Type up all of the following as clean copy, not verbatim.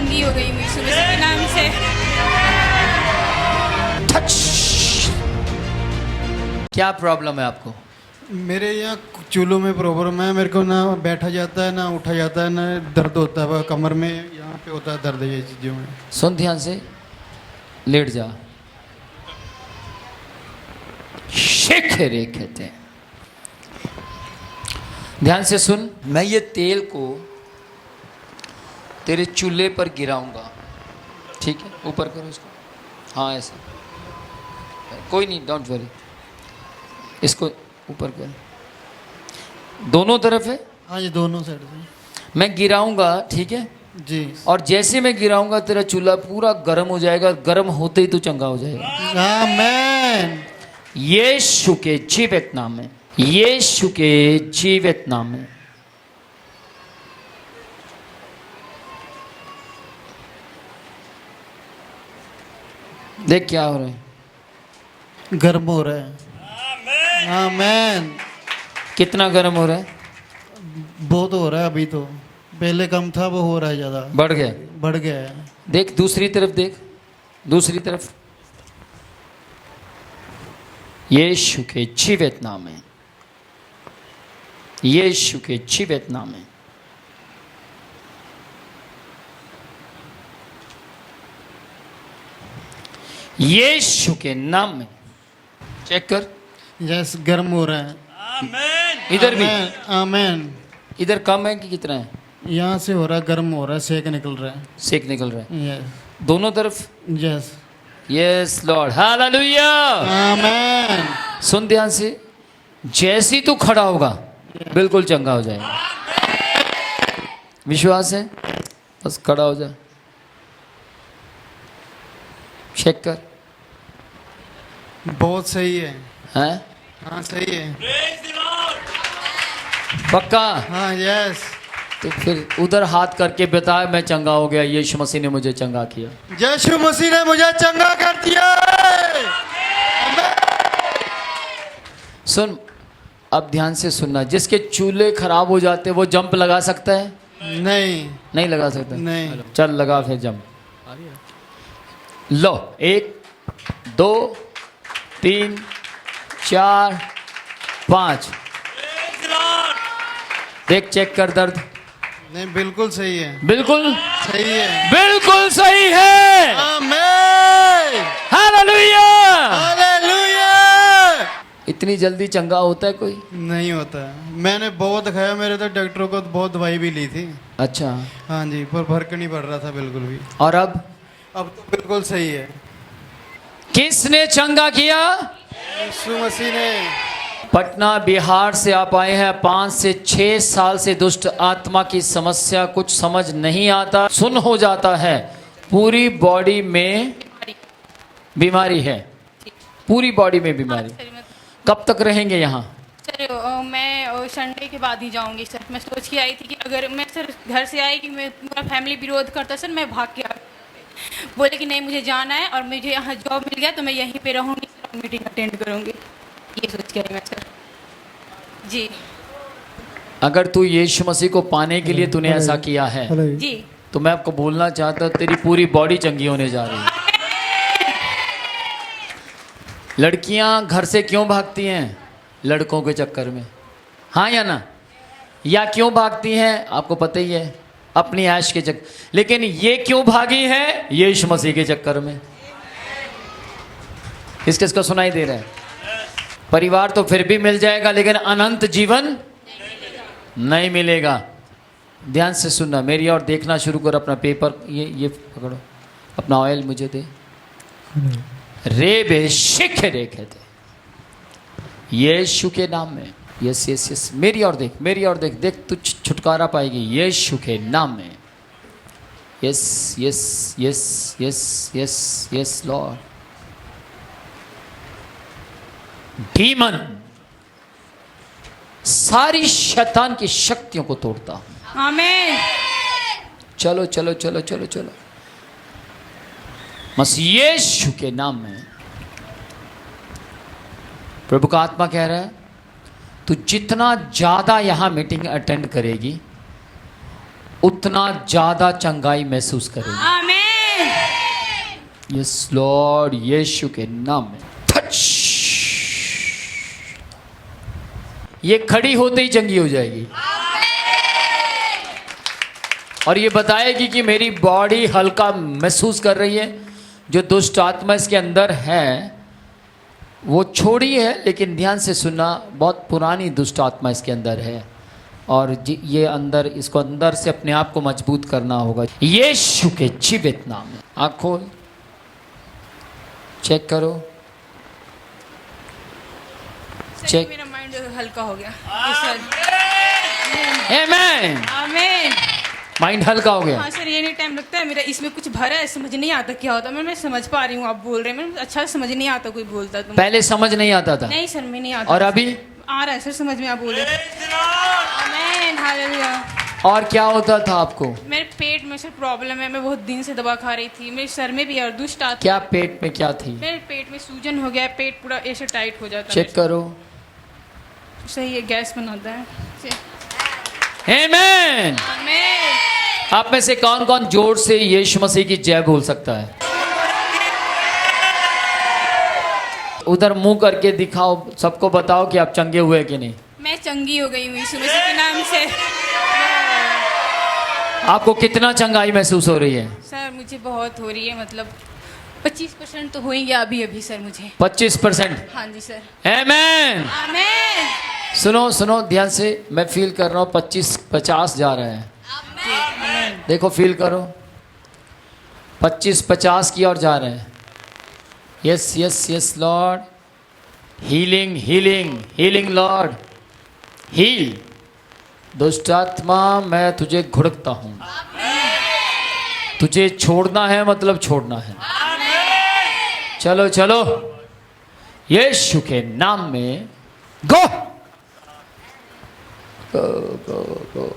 चंगी हो गई हूँ यीशु मसीह के नाम से। क्या प्रॉब्लम है आपको? मेरे यहाँ चूलों में प्रॉब्लम है। मेरे को ना बैठा जाता है, ना उठा जाता है, ना दर्द होता है कमर में, यहाँ पे होता है दर्द ये चीज़ों में। सुन ध्यान से, लेट जा। शेखरे कहते हैं। ध्यान से सुन, मैं ये तेल को तेरे चूल्हे पर गिराऊंगा, ठीक है? ऊपर करो इसको, हाँ ऐसा, कोई नहीं, डोंट वरी। इसको ऊपर कर, दोनों तरफ है? हाँ जी, दोनों साइड से मैं गिराऊंगा, ठीक है जी। और जैसे मैं गिराऊंगा तेरा चूल्हा पूरा गर्म हो जाएगा, गर्म होते ही तू चंगा हो जाएगा। आमीन। यीशु के जीवित नाम में, यीशु के जीवित नाम में। देख क्या हो रहा है, गर्म हो रहा है। आमीन। कितना गर्म हो रहा है? बहुत हो रहा है अभी तो, पहले कम था, वो हो रहा है ज़्यादा, बढ़ गया, बढ़ गया है। देख दूसरी तरफ, देख दूसरी तरफ। यीशु के जीवित नाम में, यीशु के जीवित नाम में। यीशु के नाम में। चेक कर, यस, गर्म हो रहा है। इधर भी। आमीन। इधर कम है कि कितना है? यहाँ से हो रहा है, गर्म हो रहा है, सेक निकल रहा है। सेक निकल रहा है यस दोनों तरफ। यस। Yes Lord, hallelujah. आमीन। सुन ध्यान से, जैसे ही तू खड़ा होगा बिल्कुल चंगा हो जाएगा। विश्वास है? बस खड़ा हो जा, चेक कर। बहुत सही है। हैं? हाँ सही है। पक्का? हाँ यस। तो फिर उधर हाथ करके बता, मैं चंगा हो गया, यीशु मसीह ने मुझे चंगा किया। यीशु मसीह ने मुझे चंगा कर दिया। सुन, अब ध्यान से सुनना। जिसके चूल्हे खराब हो जाते वो जंप लगा सकता है? नहीं, नहीं लगा सकता। नहीं। चल लगा फिर जंप। लो, 1 2 3 4 5। देख, चेक कर दर्द। नहीं, बिल्कुल सही है। बिल्कुल सही है। बिल्कुल सही है। आमीन। हालेलुया। हालेलुया। इतनी जल्दी चंगा होता है कोई? नहीं होता। मैंने बहुत खाया, मेरे तो डॉक्टरों को बहुत दवाई भी ली थी। अच्छा, हाँ जी, पर फर्क नहीं पड़ रहा था बिल्कुल भी। और अब तो बिल्कुल सही है। किसने चंगा किया? यीशु मसीह ने। पटना बिहार से आप आए हैं। 5 से 6 साल से दुष्ट आत्मा की समस्या, कुछ समझ नहीं आता, सुन हो जाता है, पूरी बॉडी में बीमारी है, पूरी बॉडी में बीमारी। कब तक रहेंगे यहाँ? सर मैं संडे के बाद ही जाऊंगी सर। मैं सोच के आई थी कि अगर मैं सर घर से आई कि मैं पूरा फैमिली विरोध करता सर, मैं भाग के आ, बोले कि नहीं मुझे जाना है और मुझे यहाँ जॉब मिल गया तो मैं यहीं पे रहूँगी सर, मीटिंग अटेंड करूँगी, ये सोच के आई मैं सर जी। अगर तू यीशु मसीह को पाने के लिए तूने ऐसा किया है जी तो मैं आपको बोलना चाहता हूँ, तेरी पूरी बॉडी चंगी होने जा रही है। लड़कियां घर से क्यों भागती हैं? लड़कों के चक्कर में, हाँ या ना? या क्यों भागती हैं? आपको पता ही है, अपनी ऐश के चक्कर। लेकिन ये क्यों भागी है? यीशु मसीह के चक्कर में। किस किस को सुनाई दे रहा है? परिवार तो फिर भी मिल जाएगा लेकिन अनंत जीवन नहीं मिलेगा। ध्यान से सुनना, मेरी और देखना शुरू कर। अपना पेपर ये पकड़ो, अपना ऑयल मुझे दे। रे बे शिख रे कहते यीशु के नाम में। यस यस यस, मेरी और देख, मेरी और देख, देख तू छुटकारा पाएगी यीशु के नाम में। Yes yes yes yes yes yes Lord. Demon, सारी शैतान की शक्तियों को तोड़ता हूं। आमीन। चलो चलो चलो चलो चलो, बस यीशु के नाम में। प्रभु का आत्मा कह रहा है, तू जितना ज़्यादा यहाँ मीटिंग अटेंड करेगी उतना ज्यादा चंगाई महसूस करेंगे। आमीन। यस लॉर्ड, यीशु के नाम में टच। ये खड़ी होते ही चंगी हो जाएगी और ये बताएगी कि मेरी बॉडी हल्का महसूस कर रही है। जो दुष्ट आत्मा इसके अंदर है वो छोड़ी है, लेकिन ध्यान से सुनना, बहुत पुरानी दुष्ट आत्मा इसके अंदर है और ये अंदर, इसको अंदर से अपने आप को मजबूत करना होगा यीशु के जीवित नाम में। आँख खोल, चेक करो, चेक। मेरा माइंड हल्का हो गया। सर आमीन। आमीन। माइंड हल्का हो गया। हाँ सर, ये नहीं टाइम लगता है मेरा, इसमें कुछ भरा है, समझ नहीं आता क्या होता। मैं समझ पा रही हूँ आप बोल रहे हैं, मैं अच्छा समझ नहीं आता कोई बोलता तो। पहले समझ नहीं आता था? नहीं सर, मैं नहीं आता। और अभी आ रहा है सर समझ में, आप बोल रहे हैं। आमीन, हालेलुया। और क्या होता था आपको? मेरे पेट में सर प्रॉब्लम है, मैं बहुत दिन से दवा खा रही थी। मेरे सर में भी और दुष्ट आत्मा। क्या पेट में क्या थी? मेरे पेट में सूजन हो गया है, पेट पूरा ऐसे टाइट हो जाता है। चेक करो। सही है, गैस बनाता है। आमीन। आमीन। आप में से कौन कौन जोर से यीशु मसीह की जय बोल सकता है? उधर मुंह करके दिखाओ, सबको बताओ कि आप चंगे हुए कि नहीं। मैं चंगी हो गई हूँ यीशु मसीह के नाम से। आपको कितना चंगाई महसूस हो रही है? सर मुझे बहुत हो रही है, मतलब 25% तो हो ही गया अभी अभी सर मुझे। 25%? हाँ जी सर। आमीन। आमीन। सुनो सुनो ध्यान से, मैं फील कर रहा हूँ 25-50 जा रहा है। देखो फील करो, 25-50 की ओर जा रहे हैं। Yes yes yes lord, healing healing healing lord, heal. दुष्ट आत्मा मैं तुझे घुड़कता हूं, तुझे छोड़ना है मतलब छोड़ना है। चलो चलो यीशु के नाम में गो गो गो गो।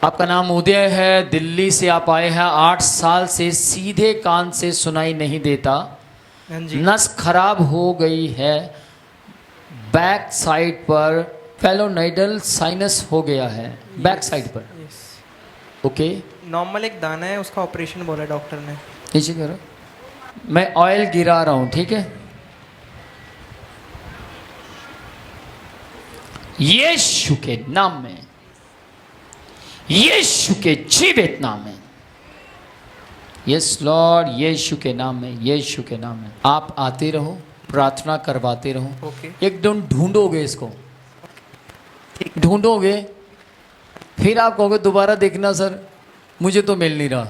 आपका नाम उदय है, दिल्ली से आप आए हैं। 8 साल से सीधे कान से सुनाई नहीं देता, नस खराब हो गई है, बैक साइड पर फेलोनाइडल साइनस हो गया है, बैक साइड पर। ओके, नॉर्मल एक दाना है, उसका ऑपरेशन बोला डॉक्टर ने। नीचे करो, मैं ऑयल गिरा रहा हूं, ठीक है? यीशु के नाम में, यीशु के जीवित नाम में, यस लॉर्ड, यीशु के नाम में, यीशु के नाम में। आप आते रहो, प्रार्थना करवाते रहो। ओके। एकदम ढूंढोगे इसको, ढूंढोगे, फिर आप कहोगे दोबारा देखना सर मुझे तो मिल नहीं रहा।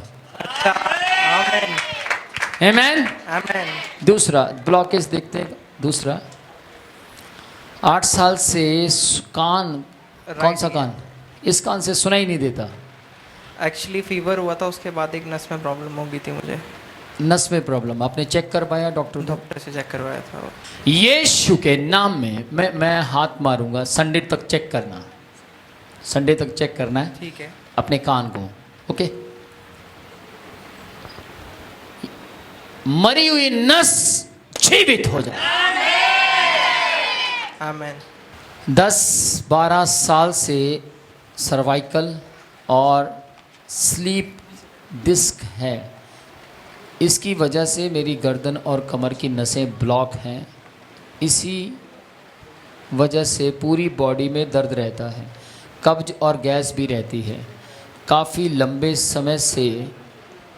आमीन। आमीन। आमीन। दूसरा ब्लॉकेज देखते हैं। दूसरा, 8 साल से कान, कौन सा कान? इस कान से सुनाई नहीं देता। एक्चुअली फीवर हुआ था, उसके बाद एक नस में प्रॉब्लम हो गई थी मुझे। नस में प्रॉब्लम, आपने चेक करवाया डॉक्टर? डॉक्टर से चेक करवाया था। यीशु के नाम में मैं हाथ मारूंगा, संडे तक चेक करना, संडे तक चेक करना है। ठीक है। अपने कान को, ओके? मरी हुई नस जीवित हो जाए। आमीन। 10-12 साल से सर्वाइकल और स्लीप डिस्क है, इसकी वजह से मेरी गर्दन और कमर की नसें ब्लॉक हैं। इसी वजह से पूरी बॉडी में दर्द रहता है, कब्ज और गैस भी रहती है। काफ़ी लंबे समय से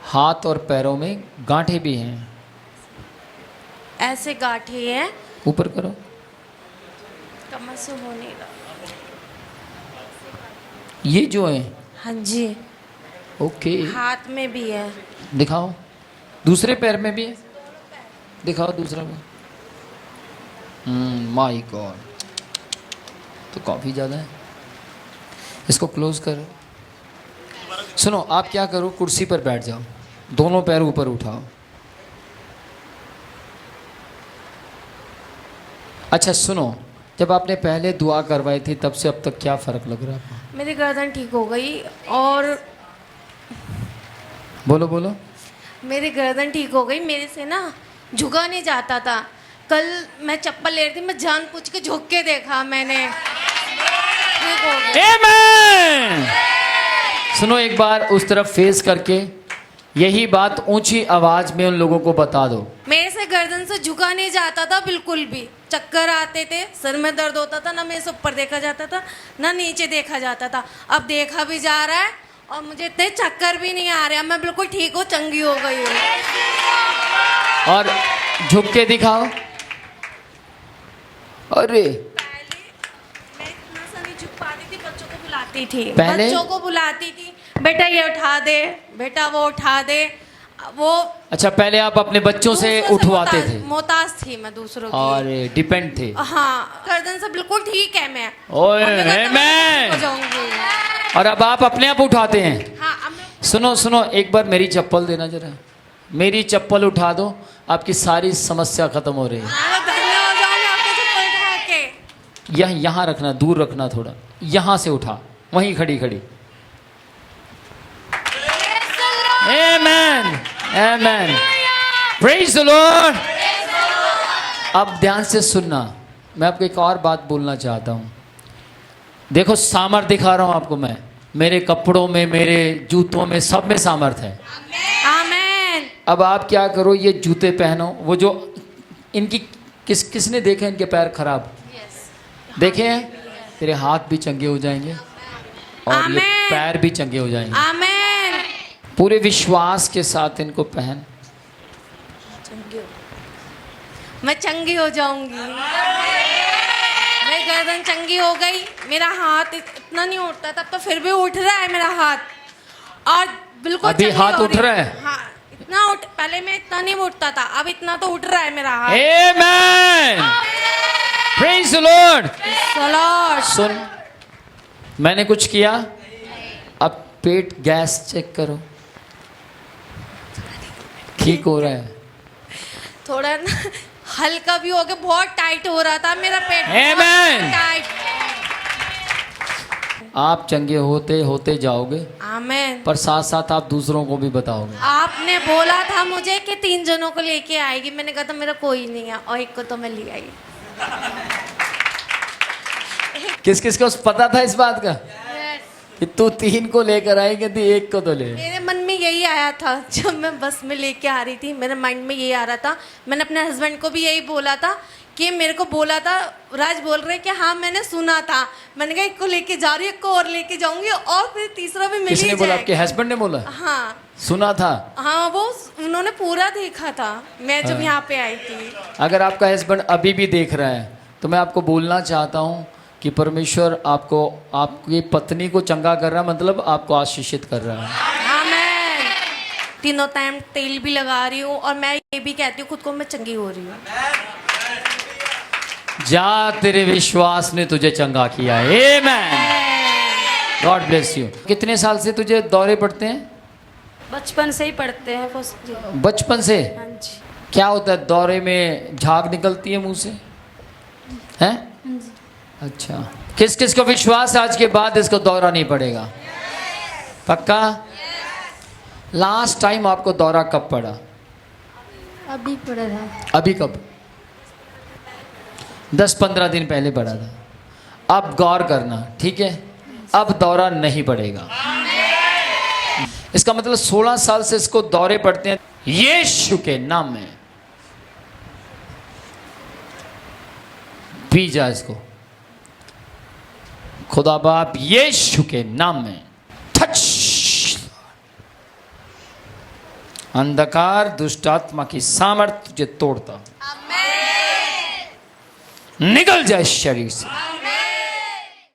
हाथ और पैरों में गांठें भी हैं। ऐसे गांठे हैं, ऊपर करो। कमर से हो नहीं रहा। ये जो है, हाँ जी, ओके, हाथ में भी है। दिखाओ। दूसरे पैर में भी है, दिखाओ दूसरा में। माय गॉड, तो काफ़ी ज़्यादा है। इसको क्लोज करो। सुनो, आप क्या करो, कुर्सी पर बैठ जाओ, दोनों पैर ऊपर उठाओ। अच्छा सुनो, जब आपने पहले दुआ करवाई थी तब से अब तक क्या फ़र्क लग रहा है आपको? मेरी गर्दन ठीक हो गई और बोलो बोलो। मेरी गर्दन ठीक हो गई, मेरे से ना झुका नहीं जाता था। कल मैं चप्पल ले रही थी, मैं जानबूझ के झुक के देखा मैंने, ठीक हो गया। आमीन। सुनो एक बार उस तरफ फेस करके यही बात ऊंची आवाज में उन लोगों को बता दो। मेरे से गर्दन से झुका नहीं जाता था बिल्कुल भी। चक्कर आते थे, सर में दर्द होता था, ना मेरे से ऊपर देखा जाता था ना नीचे देखा जाता था। अब देखा भी जा रहा है और मुझे इतने चक्कर भी नहीं आ रहे। अब मैं बिल्कुल ठीक हूँ, चंगी हो गई हूँ। और झुक के दिखाओ। अरे पहले मैं इतना सा नहीं झुक पाती थी, बच्चों को बुलाती थी। पहले? बच्चों को बुलाती थी, बेटा ये उठा दे, बेटा वो उठा दे। वो अच्छा, पहले आप अपने बच्चों से दूसरों उठवाते थे मोहताज थी मैं दूसरों की। और डिपेंड थे। हाँ, गर्दन से बिल्कुल ठीक है मैं। ओए अब मैं हे गर्दन मैं। हो जाऊंगी। और अब आप अपने आप उठाते हैं। हाँ, अब मैं सुनो सुनो, एक बार मेरी चप्पल देना जरा। मेरी चप्पल उठा दो, आपकी सारी समस्या खत्म हो रही है। धन्य हो जाऊंगी आपको चप्पल उठा के। यहाँ रखना, दूर रखना थोड़ा। यहाँ से उठा, वहीं खड़ी खड़ी। Amen. Amen. Praise the Lord. अब ध्यान से सुनना, मैं आपको एक और बात बोलना चाहता हूँ। देखो सामर्थ दिखा रहा हूँ आपको मैं। मेरे कपड़ों में, मेरे जूतों में, सब में सामर्थ है। आमेन। अब आप क्या करो, ये जूते पहनो। वो जो इनकी किसने देखे इनके पैर खराब देखे हैं? तेरे हाथ भी चंगे हो जाएंगे और ये आमेन। पैर भी चंगे हो जाएंगे। आमेन। पूरे विश्वास के साथ इनको पहन। मैं चंगी हो जाऊंगी। मेरी गर्दन चंगी हो गई। मेरा हाथ इतना नहीं उठता था, तो फिर भी उठ रहा है मेरा हाथ। और बिल्कुल अभी चंगी हाथ हो उठ रही रहा है? हाँ, इतना उठ। पहले मैं इतना नहीं उठता था, अब इतना तो उठ रहा है मेरा हाथ। Amen. Praise the Lord. Lord. सुन, मैंने कुछ किया। अब पेट गैस चेक करो, ठीक हो रहा है। थोड़ा ना हल्का भी हो गया, बहुत टाइट हो रहा था मेरा पेट। Amen. टाइट। आप चंगे होते होते जाओगे, आमेन। पर साथ साथ आप दूसरों को भी बताओगे। आपने बोला था मुझे कि 3 जनों को लेके आएगी। मैंने कहा था मेरा कोई नहीं है, और एक को तो मैं ले आई। किस किस को पता था इस बात का कि तू 3 को लेकर आएगी, थी 1 को तो ले। मेरे मन में यही आया था जब मैं बस में लेके आ रही थी। मेरे माइंड में यही आ रहा था। मैंने अपने हस्बैंड को भी यही बोला था कि मेरे को बोला था, राज बोल रहे कि हाँ मैंने सुना था। मैंने कहा 1 को लेके जा रही हूँ, 1 को और लेके जाऊंगी, और फिर तीसरा भी मिल ही किसने बोला? आपके जाएगा। हस्बैंड ने बोला? हाँ सुना था? हाँ, वो उन्होंने पूरा देखा था मैं जब यहाँ पे आई थी। अगर आपका हस्बैंड अभी भी देख रहा है तो मैं आपको बोलना चाहता हूँ कि परमेश्वर आपको, आपकी पत्नी को चंगा कर रहा है, मतलब आपको आशीषित कर रहा है। आमेन। 3 टाइम तेल भी लगा रही हूँ, और मैं ये भी कहती हूँ खुद को मैं चंगी हो रही हूँ। जा, तेरे विश्वास ने तुझे चंगा किया। आमेन। God bless you. कितने साल से तुझे दौरे पड़ते हैं? बचपन से ही पढ़ते हैं फर्स्ट। बचपन से? हाँ जी। क्या होता है दौरे में? झाग निकलती है मुंह से? हैं? अच्छा, किस किस को विश्वास है आज के बाद इसको दौरा नहीं पड़ेगा? पक्का? लास्ट टाइम आपको दौरा कब पड़ा? अभी पढ़ा था। अभी कब? 10-15 दिन पहले पड़ा था। अब गौर करना, ठीक है? अब दौरा नहीं पड़ेगा। इसका मतलब 16 साल से इसको दौरे पड़ते हैं। यीशु के नाम में पी जा इसको। खुदा बाप यीशु के नाम में टच। अंधकार दुष्ट आत्मा की सामर्थ तुझे तोड़ता, निकल जाए शरीर से।